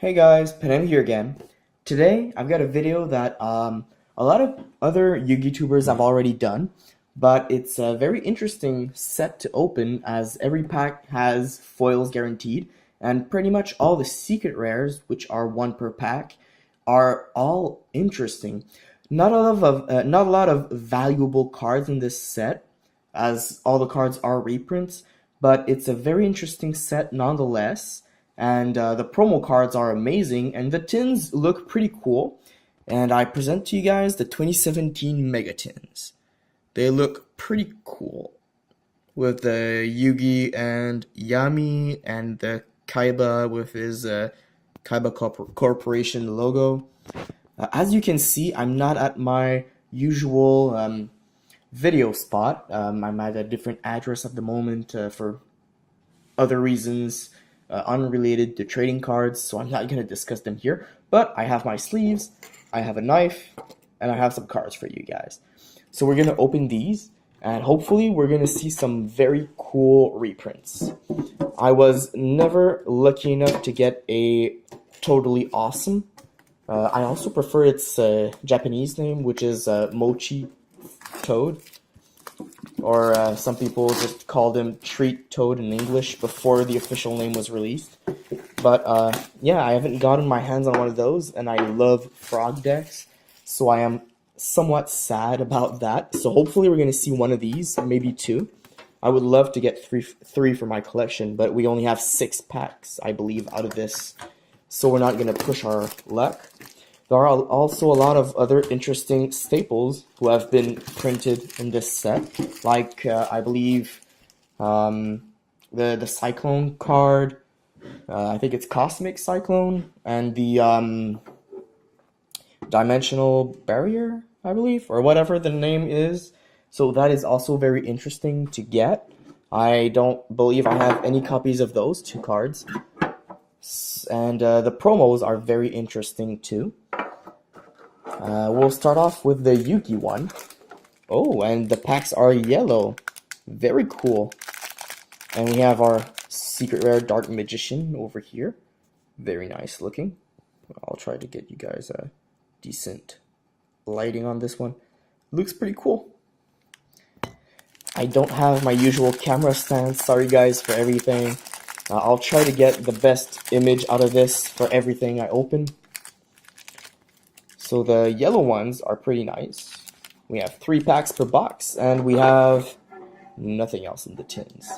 Hey guys, Panem here again. Today I've got a video that a lot of other Yugi tubers have already done, but it's a very interesting set to open as every pack has foils guaranteed, and pretty much all the secret rares, which are one per pack, are all interesting. Not a lot of valuable cards in this set, as all the cards are reprints, but it's a very interesting set nonetheless. And the promo cards are amazing, and the tins look pretty cool. And I present to you guys the 2017 Mega Tins. They look pretty cool, with the Yugi and Yami and the KAIBA with his KAIBA Corporation logo. As you can see, I'm not at my usual video spot. I'm at a different address at the moment for other reasons unrelated to trading cards, so I'm not going to discuss them here. But I have my sleeves, I have a knife, and I have some cards for you guys. So we're going to open these, and hopefully we're going to see some very cool reprints. I was never lucky enough to get a totally awesome. I also prefer its Japanese name, which is Mochi Toad. Or some people just called him Treat Toad in English before the official name was released. But yeah, I haven't gotten my hands on one of those, and I love frog decks, so I am somewhat sad about that. So hopefully we're going to see one of these, maybe two. I would love to get three for my collection, but we only have 6 packs, I believe, out of this, so we're not going to push our luck. There are also a lot of other interesting staples who have been printed in this set, like I believe the Cyclone card, I think it's Cosmic Cyclone, and the Dimensional Barrier, I believe, or whatever the name is. So that is also very interesting to get. I don't believe I have any copies of those 2 cards. And the promos are very interesting too. We'll start off with the Yugi one. Oh, and the packs are yellow. Very cool. And we have our secret rare Dark Magician over here. Very nice looking. I'll try to get you guys a decent lighting on this one. Looks pretty cool. I don't have my usual camera stand. Sorry guys for everything. I'll try to get the best image out of this for everything I open. So the yellow ones are pretty nice. We have 3 packs per box, and we have nothing else in the tins.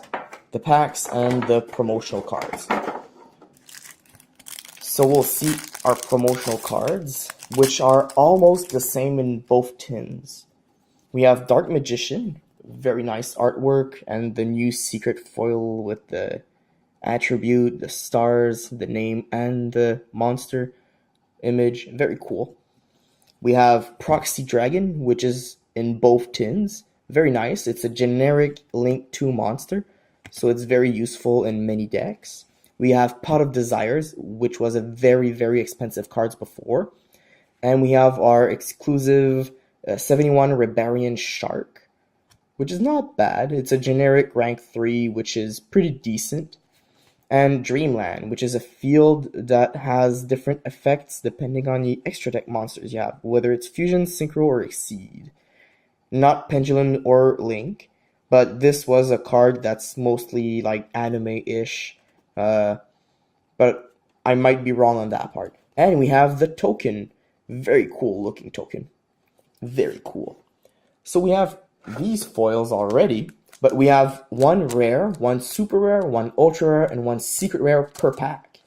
The packs and the promotional cards. So we'll see our promotional cards, which are almost the same in both tins. We have Dark Magician, very nice artwork, and the new secret foil with the attribute, the stars, the name, and the monster image. Very cool. We have Proxy Dragon, which is in both tins. Very nice. It's a generic Link 2 monster, so it's very useful in many decks. We have Pot of Desires, which was a very, very expensive cards before. And we have our exclusive 71 Rebarian Shark, which is not bad. It's a generic rank 3, which is pretty decent. And Dreamland, which is a field that has different effects depending on the extra deck monsters you have, whether it's Fusion, Synchro, or Exceed. Not Pendulum or Link, but this was a card that's mostly like anime-ish, but I might be wrong on that part. And we have the token. Very cool looking token. Very cool. So we have these foils already. But we have 1 rare, 1 super rare, 1 ultra rare, and 1 secret rare per pack,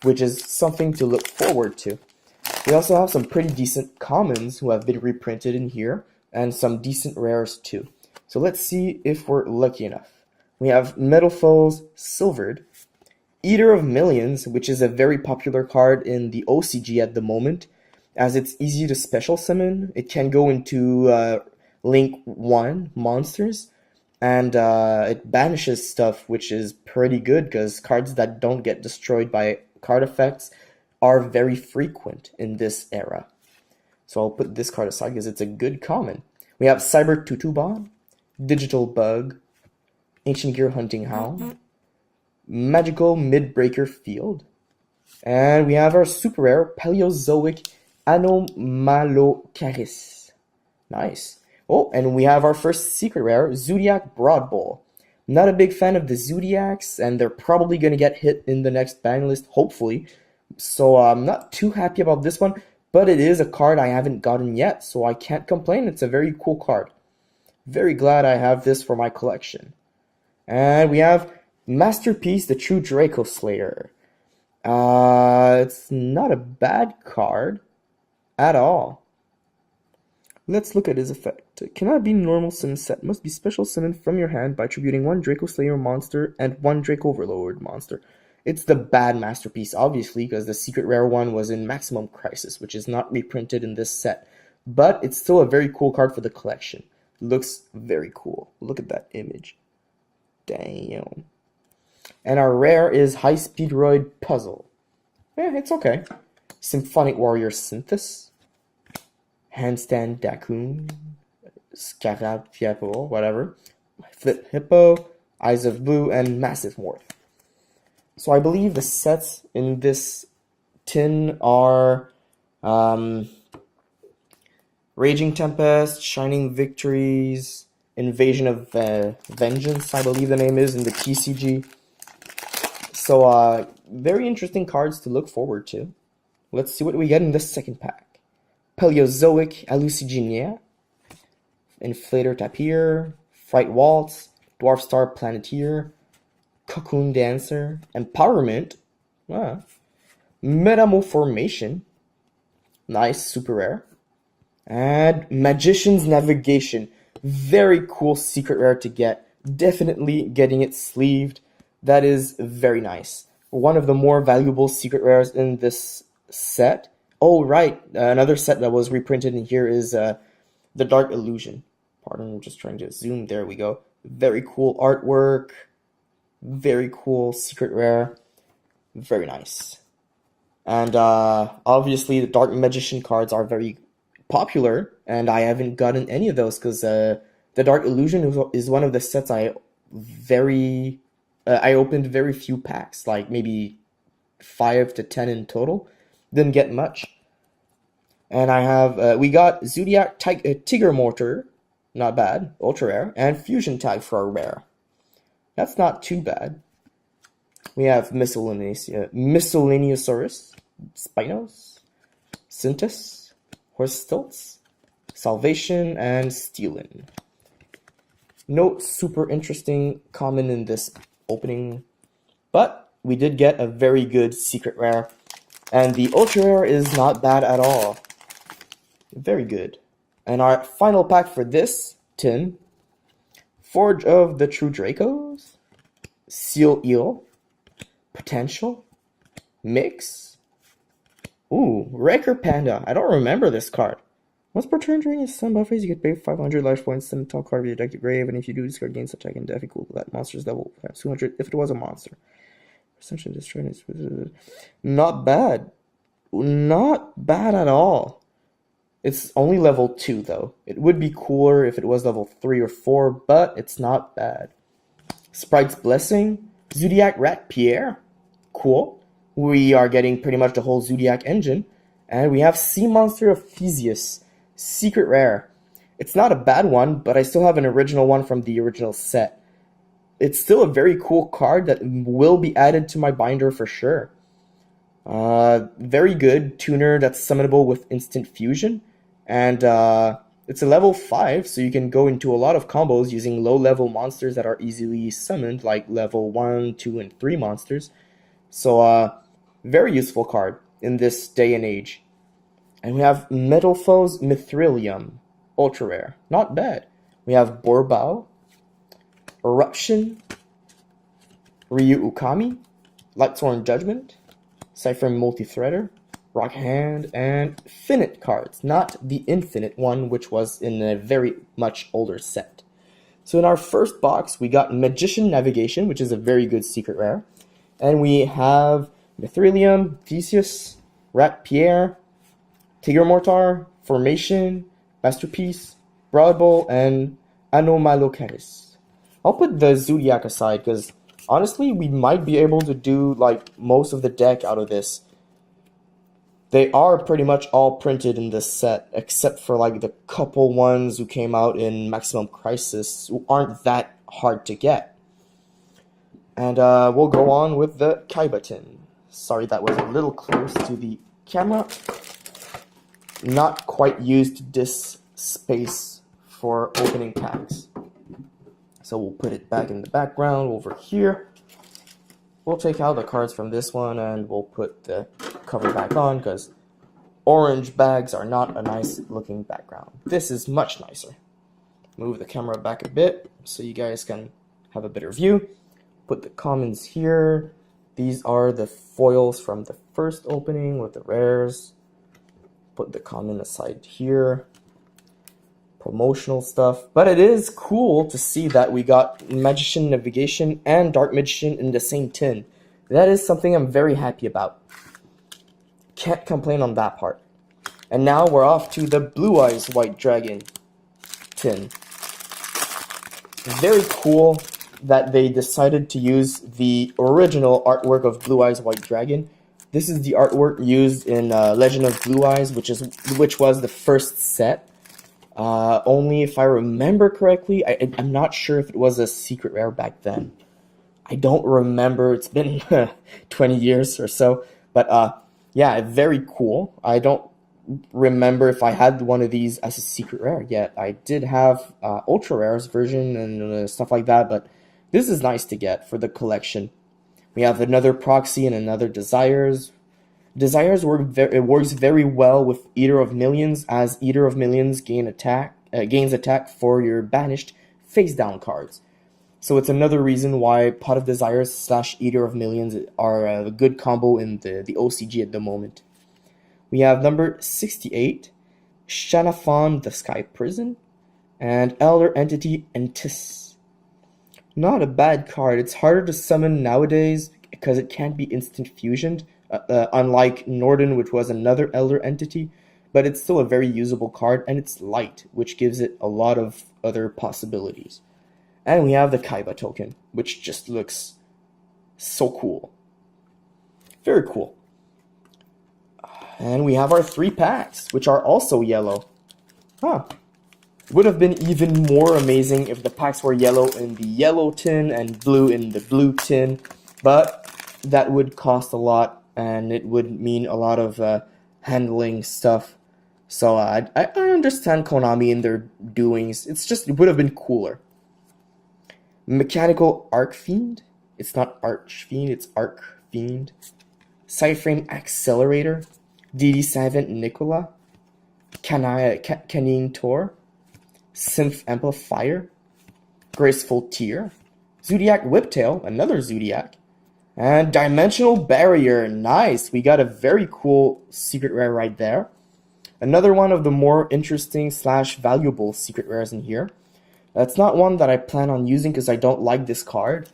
which is something to look forward to. We also have some pretty decent commons who have been reprinted in here, and some decent rares too. So let's see if we're lucky enough. We have Metal Foes Silvered, Eater of Millions, which is a very popular card in the OCG at the moment, as it's easy to special summon. It can go into Link 1 monsters. And it banishes stuff, which is pretty good because cards that don't get destroyed by card effects are very frequent in this era. So I'll put this card aside because it's a good common. We have Cyber Tutubon, Digital Bug, Ancient Gear Hunting Hound, Magical Midbreaker Field, And we have our super rare Paleozoic Anomalocaris. Nice. Oh, and we have our first secret rare, Zodiac Broadbowl. Not a big fan of the Zodiacs, and they're probably going to get hit in the next ban list, hopefully. So I'm not too happy about this one, but it is a card I haven't gotten yet, so I can't complain. It's a very cool card. Very glad I have this for my collection. And we have Masterpiece, the True Draco Slayer. It's not a bad card at all. Let's look at his effect. It cannot be normal summon set. Must be special summoned from your hand by attributing one Draco Slayer monster and one Draco Overlord monster. It's the bad Masterpiece, obviously, because the secret rare one was in Maximum Crisis, which is not reprinted in this set. But it's still a very cool card for the collection. Looks very cool. Look at that image. Damn. And our rare is High Speedroid Puzzle. Yeah, it's okay. Symphonic Warrior Synthesis. Handstand Dakun. Scarab Hippo, whatever. Flip Hippo. Eyes of Blue, and Massive Morph. So I believe the sets in this tin are Raging Tempest, Shining Victories, Invasion of Vengeance, I believe the name is, in the TCG. So, very interesting cards to look forward to. Let's see what we get in the second pack. Paleozoic Hallucigenia, Inflator Tapir, Fright Waltz, Dwarf Star Planeteer, Cocoon Dancer, Empowerment, Metamorphormation, nice, super rare, and Magician's Navigation, very cool secret rare to get, definitely getting it sleeved. That is very nice. One of the more valuable secret rares in this set. Oh, right. Another set that was reprinted in here is the Dark Illusion. Pardon, I'm just trying to zoom. There we go. Very cool artwork. Very cool secret rare. Very nice. And obviously the Dark Magician cards are very popular, and I haven't gotten any of those because the Dark Illusion is one of the sets I opened very few packs, like maybe 5 to 10 in total. Didn't get much. And I have, we got Zodiac Tiger Mortar, not bad, ultra rare, and Fusion Tag for a rare. That's not too bad. We have Miscellaneousaurus, Spinos, Syntis, Horse Stilts, Salvation, and Steelin. No super interesting common in this opening, but we did get a very good secret rare, and the ultra rare is not bad at all. Very good. And our final pack for this tin, Forge of the True Dracos, Seal Eel, Potential, Mix, ooh, Wrecker Panda. I don't remember this card. Once per turn during his stun buff phase, you get pay 500 life points, send a top card of your deck to grave, and if you do, this card gains attack and def equal to that monster's level times 200 if it was a monster. Essentially destroying its... Not bad. Not bad at all. It's only level 2 though. It would be cooler if it was level 3 or 4, but it's not bad. Sprite's Blessing, Zodiac Rat Pierre, cool. We are getting pretty much the whole Zodiac engine. And we have Sea Monster of Theseus, secret rare. It's not a bad one, but I still have an original one from the original set. It's still a very cool card that will be added to my binder for sure. Very good tuner that's summonable with instant fusion. And it's a level 5, so you can go into a lot of combos using low-level monsters that are easily summoned, like level 1, 2, and 3 monsters. So, very useful card in this day and age. And we have Metalfoes Mithrilium, ultra rare. Not bad. We have Borbao, Eruption, Ryu Ukami, Lightsworn Judgment, Cypher Multi-Threader, Rock Hand, and Finite cards. Not the Infinite one, which was in a very much older set. So in our first box, we got Magician Navigation, which is a very good secret rare. And we have Mithrilium, Theseus, Rat Pierre, Tiger Mortar, Formation, Masterpiece, Broad Bowl, and Anomalocaris. I'll put the Zodiac aside because Honestly, we might be able to do like most of the deck out of this. They are pretty much all printed in this set, except for like the couple ones who came out in Maximum Crisis who aren't that hard to get. And we'll go on with the KAIBA tin. Sorry, that was a little close to the camera. Not quite used this space for opening packs. So we'll put it back in the background over here. We'll take out the cards from this one and we'll put the cover back on because orange bags are not a nice looking background. This is much nicer. Move the camera back a bit so you guys can have a better view. Put the commons here. These are the foils from the first opening with the rares. Put the common aside here. Promotional stuff. But it is cool to see that we got Magician Navigation and Dark Magician in the same tin. That is something I'm very happy about. Can't complain on that part. And now we're off to the Blue Eyes White Dragon tin. Very cool that they decided to use the original artwork of Blue Eyes White Dragon. This is the artwork used in Legend of Blue Eyes, which was the first set. Only if I remember correctly, I'm not sure if it was a secret rare back then. I don't remember. It's been 20 years or so. But yeah, very cool. I don't remember if I had one of these as a secret rare yet. I did have ultra rares version and stuff like that, but this is nice to get for the collection. We have another Proxy and another Desires. Desires works very well with Eater of Millions, as Eater of Millions gains attack for your banished face-down cards. So it's another reason why Pot of Desires / Eater of Millions are a good combo in the OCG at the moment. We have number 68, Xanathon the Sky Prison, and Elder Entity Entis. Not a bad card. It's harder to summon nowadays because it can't be instant fusioned, unlike Norden, which was another Elder Entity, but it's still a very usable card, and it's light, which gives it a lot of other possibilities. And we have the KAIBA token, which just looks so cool. Very cool. And we have our 3 packs, which are also yellow. Huh. Would have been even more amazing if the packs were yellow in the yellow tin and blue in the blue tin, but that would cost a lot and it would mean a lot of handling stuff. So I understand Konami in their doings. It's just, it would have been cooler. Mechanical Arc Fiend. It's not Arch Fiend, it's Arc Fiend. Sideframe Accelerator. DD7 Nicola. Canine Tor. Synth Amplifier, Graceful Tear, Zodiac Whiptail, another Zodiac, and Dimensional Barrier. Nice, we got a very cool secret rare right there. Another one of the more interesting / valuable secret rares in here. That's not one that I plan on using because I don't like this card.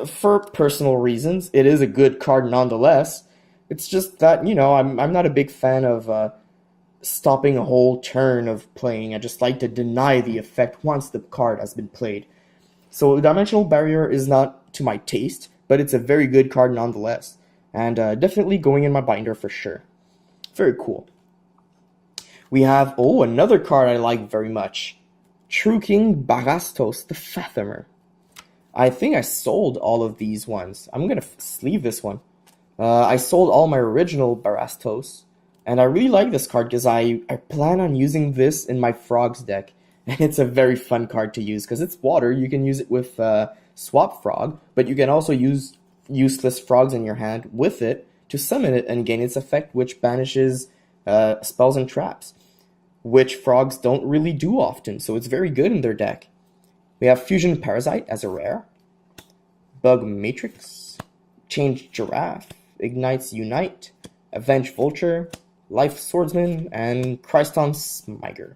For personal reasons, it is a good card nonetheless. It's just that, you know, I'm not a big fan of stopping a whole turn of playing. I just like to deny the effect once the card has been played. So Dimensional Barrier is not to my taste, but it's a very good card nonetheless. And definitely going in my binder for sure. Very cool. We have, another card I like very much. True King Barastos the Fathomer. I think I sold all of these ones. I'm going to sleeve this one. I sold all my original Barastos. And I really like this card because I plan on using this in my Frogs deck. And it's a very fun card to use because it's water. You can use it with Swap Frog, but you can also use useless frogs in your hand with it to summon it and gain its effect, which banishes spells and traps, which frogs don't really do often, so it's very good in their deck. We have Fusion Parasite as a rare, Bug Matrix, Change Giraffe, Ignites Unite, Avenge Vulture, Life Swordsman, and Christon Smiger.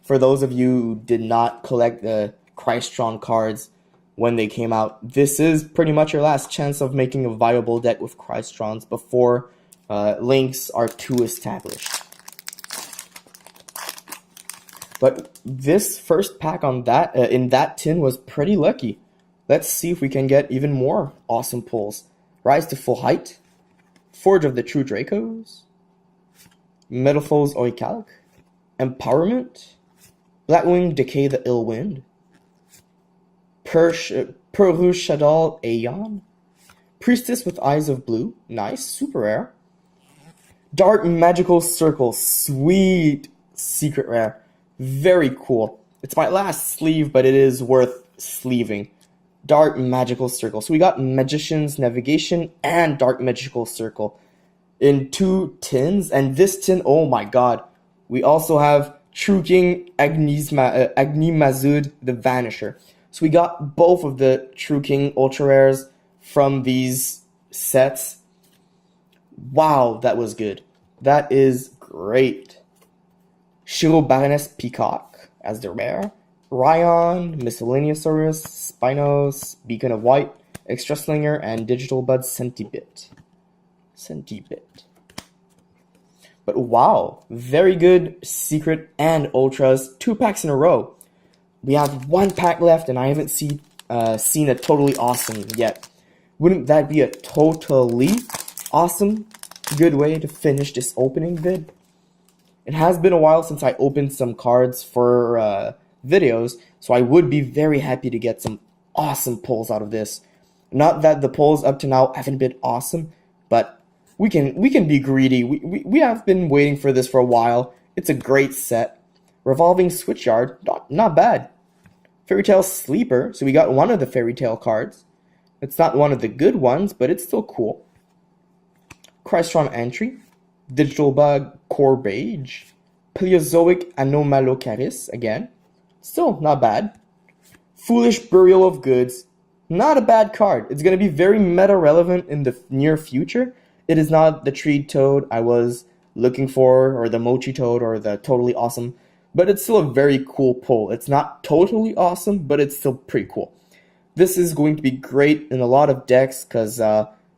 For those of you who did not collect the Christron cards when they came out, this is pretty much your last chance of making a viable deck with Christrons before links are too established. But this first pack on that in that tin was pretty lucky. Let's see if we can get even more awesome pulls. Rise to Full Height, Forge of the True Dracos, Metalfoes Oikalik, Empowerment, Blackwing Decay the Ill Wind, Perushadal Aeon, Priestess with Eyes of Blue, nice, super rare. Dark Magical Circle, sweet secret rare, very cool. It's my last sleeve, but it is worth sleeving. Dark Magical Circle. So we got Magician's Navigation and Dark Magical Circle in 2 tins, and this tin, oh my god. We also have True King Agni Mazud the Vanisher. So we got both of the True King Ultra Rares from these sets. Wow, that was good. That is great. Shiro Baroness Peacock as the rare. Ryan, Miscellaneousaurus, Spinos, Beacon of White, Extra Slinger, and Digital Bud Centibit. But wow, very good secret and ultras, 2 packs in a row. We have 1 pack left, and I haven't seen a totally awesome yet. Wouldn't that be a totally awesome good way to finish this opening vid? It has been a while since I opened some cards for videos, so I would be very happy to get some awesome pulls out of this. Not that the pulls up to now haven't been awesome, but we can be greedy. We have been waiting for this for a while. It's a great set. Revolving Switchyard, not bad. Fairy Tale Sleeper, so we got one of the Fairy Tale cards. It's not one of the good ones, but it's still cool. Crystron Entry, Digital Bug Corbage, Paleozoic Anomalocaris, again, still not bad. Foolish Burial of Goods, not a bad card. It's going to be very meta relevant in the near future. It is not the Treed Toad I was looking for, or the Mochi Toad, or the Totally Awesome, but it's still a very cool pull. It's not totally awesome, but it's still pretty cool. This is going to be great in a lot of decks because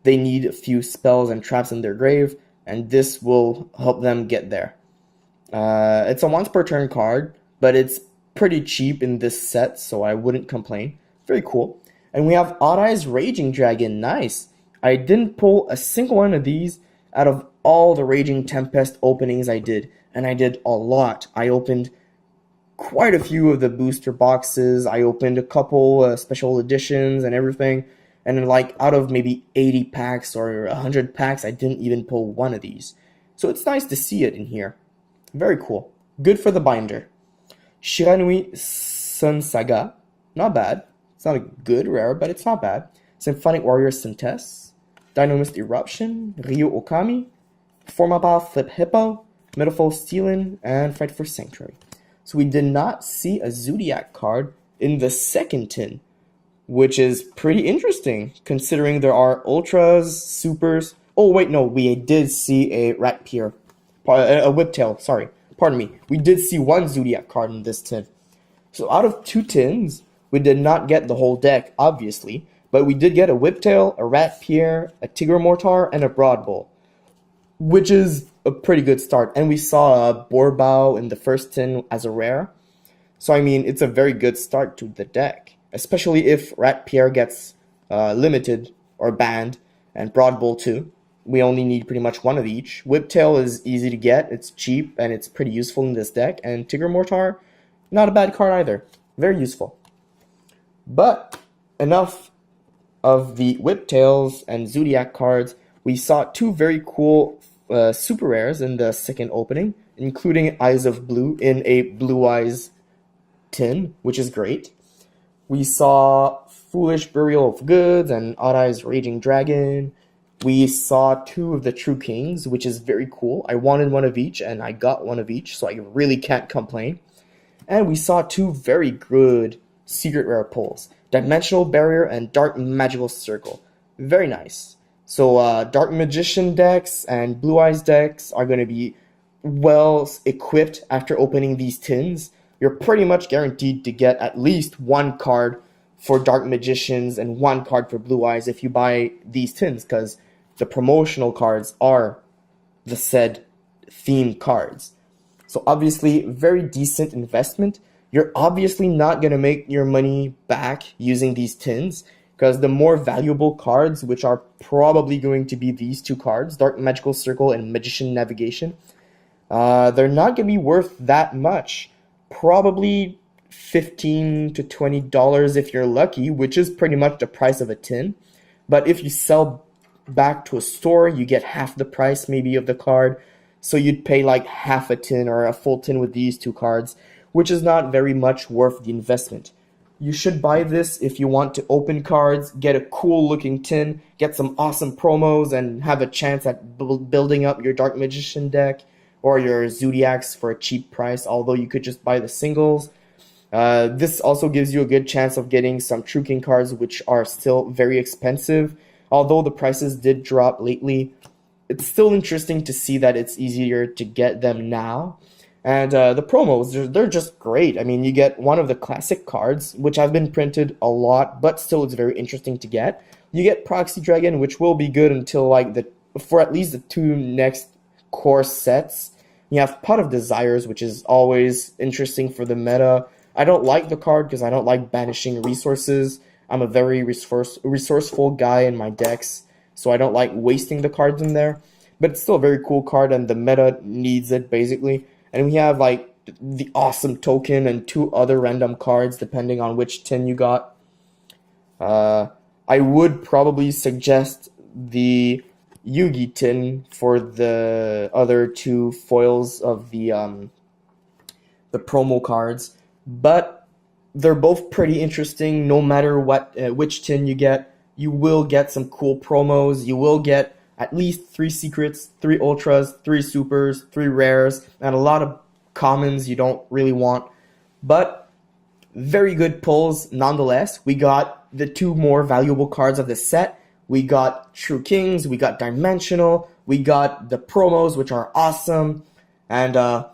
they need a few spells and traps in their grave, and this will help them get there. It's a once per turn card, but it's pretty cheap in this set, so I wouldn't complain. Very cool. And we have Odd Eyes Raging Dragon, nice. I didn't pull a single one of these out of all the Raging Tempest openings I did, and I did a lot. I opened quite a few of the booster boxes, I opened a couple special editions and everything, and then like out of maybe 80 packs or 100 packs, I didn't even pull one of these. So it's nice to see it in here. Very cool. Good for the binder. Shiranui Sun Saga, not bad. It's not a good rare, but it's not bad. Symphonic Warrior Syntess, Dynamist Eruption, Ryu Okami, Formabile Flip Hippo, Metalfoes Steelin, and Fight for Sanctuary. So we did not see a Zodiac card in the second tin, which is pretty interesting considering there are Ultras, Supers. Oh wait, no, we did see a Ratpier, a Whiptail, sorry. Pardon me. We did see one Zodiac card in this tin. So out of 2 tins, we did not get the whole deck, obviously, but we did get a Whiptail, a Ratpier, a Tigre Mortar, and a Broadbull, which is a pretty good start. And we saw a Borbao in the first tin as a rare. So I mean, it's a very good start to the deck, especially if Ratpier gets limited or banned, and Broadbull too. We only need pretty much one of each. Whiptail is easy to get, it's cheap, and it's pretty useful in this deck. And Tigre Mortar, not a bad card either. Very useful. But enough of the Whiptails and Zodiac cards. We saw 2 very cool super rares in the second opening, including Eyes of Blue in a Blue Eyes tin, which is great. We saw Foolish Burial of Goods and Odd Eyes Raging Dragon. We saw 2 of the True Kings, which is very cool. I wanted one of each, and I got one of each, so I really can't complain. And we saw 2 very good secret rare pulls, Dimensional Barrier and Dark Magical Circle. Very nice. So Dark Magician decks and Blue Eyes decks are going to be well equipped after opening these tins. You're pretty much guaranteed to get at least 1 card for Dark Magicians and 1 card for Blue Eyes if you buy these tins, because the promotional cards are the said theme cards. So obviously, very decent investment. you're obviously not going to make your money back using these tins, because the more valuable cards, which are probably going to be these two cards, Dark Magical Circle and Magician Navigation, they're not going to be worth that much. Probably $15 to $20 if you're lucky, which is pretty much the price of a tin. But if you sell back to a store, you get half the price maybe of the card. So you'd pay like half a tin or a full tin with these two cards, which is not very much worth the investment. You should buy this if you want to open cards, get a cool looking tin, get some awesome promos, and have a chance at building up your Dark Magician deck or your Zodiacs for a cheap price, although you could just buy the singles. This also gives you a good chance of getting some True King cards, which are still very expensive. Although the prices did drop lately, it's still interesting to see that it's easier to get them now. And the promos, they're just great. I mean, you get one of the classic cards, which have been printed a lot, but still it's very interesting to get. You get Proxy Dragon, which will be good until like for at least the two next core sets. You have Pot of Desires, which is always interesting for the meta. I don't like the card because I don't like banishing resources. I'm a very resourceful guy in my decks, so I don't like wasting the cards in there. But it's still a very cool card, and the meta needs it, basically. And we have, like, the awesome token and two other random cards, depending on which tin you got. I would probably suggest the YUGI tin for the other two foils of the promo cards. But they're both pretty interesting. No matter which tin you get, you will get some cool promos. You will get at least 3 secrets, 3 ultras, 3 supers, 3 rares, and a lot of commons you don't really want. But very good pulls nonetheless. We got the 2 more valuable cards of the set. We got True Kings, we got Dimensional, we got the promos, which are awesome. And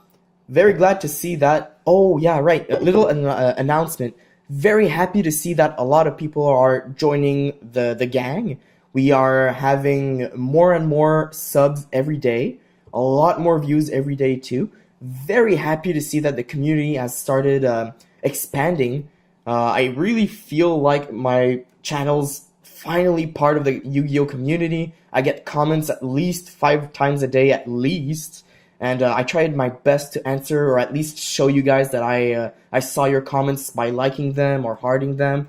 very glad to see that. Oh yeah, right, a little announcement. Very happy to see that a lot of people are joining the gang. We are having more and more subs every day, a lot more views every day too. Very happy to see that the community has started expanding. I really feel like my channel's finally part of the Yu-Gi-Oh community. I get comments at least 5 times a day at least, and I tried my best to answer or at least show you guys that I saw your comments by liking them or hearting them,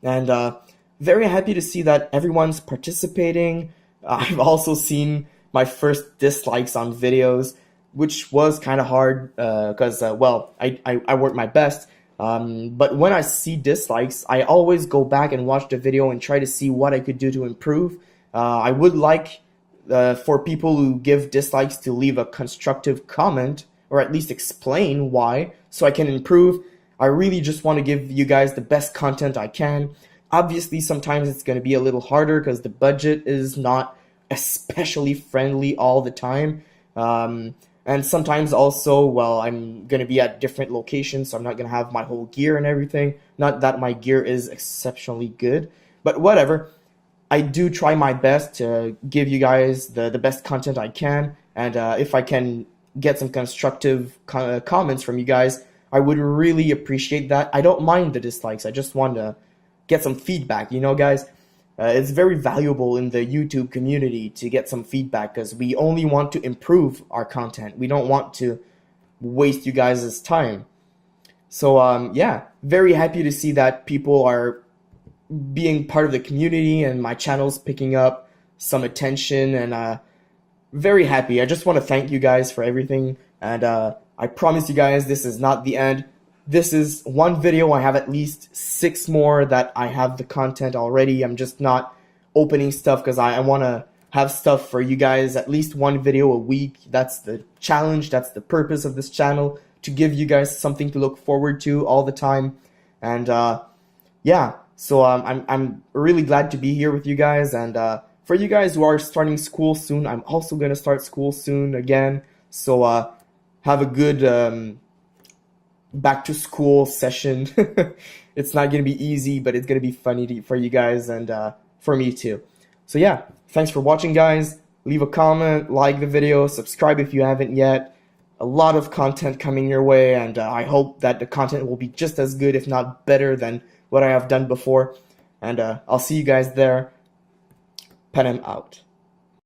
and very happy to see that everyone's participating. I've also seen my first dislikes on videos, which was kind of hard because, well, I worked my best. But when I see dislikes, I always go back and watch the video and try to see what I could do to improve. I would like for people who give dislikes to leave a constructive comment or at least explain why so I can improve. I really just want to give you guys the best content I can. Obviously, sometimes it's going to be a little harder because the budget is not especially friendly all the time. And sometimes also, well, I'm going to be at different locations, so I'm not going to have my whole gear and everything. Not that my gear is exceptionally good, but whatever. I do try my best to give you guys the best content I can, and if I can get some constructive comments from you guys, I would really appreciate that. I don't mind the dislikes, I just want to get some feedback, you know, guys. It's very valuable in the YouTube community to get some feedback because we only want to improve our content. We don't want to waste you guys' time. So, yeah, very happy to see that people are being part of the community and my channel's picking up some attention, and very happy. I just want to thank you guys for everything, and I promise you guys this is not the end. This is one video. I have at least 6 more that I have the content already. I'm just not opening stuff because I want to have stuff for you guys, at least 1 video a week. That's the challenge. That's the purpose of this channel, to give you guys something to look forward to all the time. And yeah, so I'm really glad to be here with you guys. And for you guys who are starting school soon, I'm also going to start school soon again. So have a good back to school session. It's not going to be easy, but it's going to be funny for you guys and for me too. So yeah, thanks for watching, guys. Leave a comment, like the video, subscribe if you haven't yet. a lot of content coming your way, and I hope that the content will be just as good, if not better, than what I have done before. And I'll see you guys there. Penem out.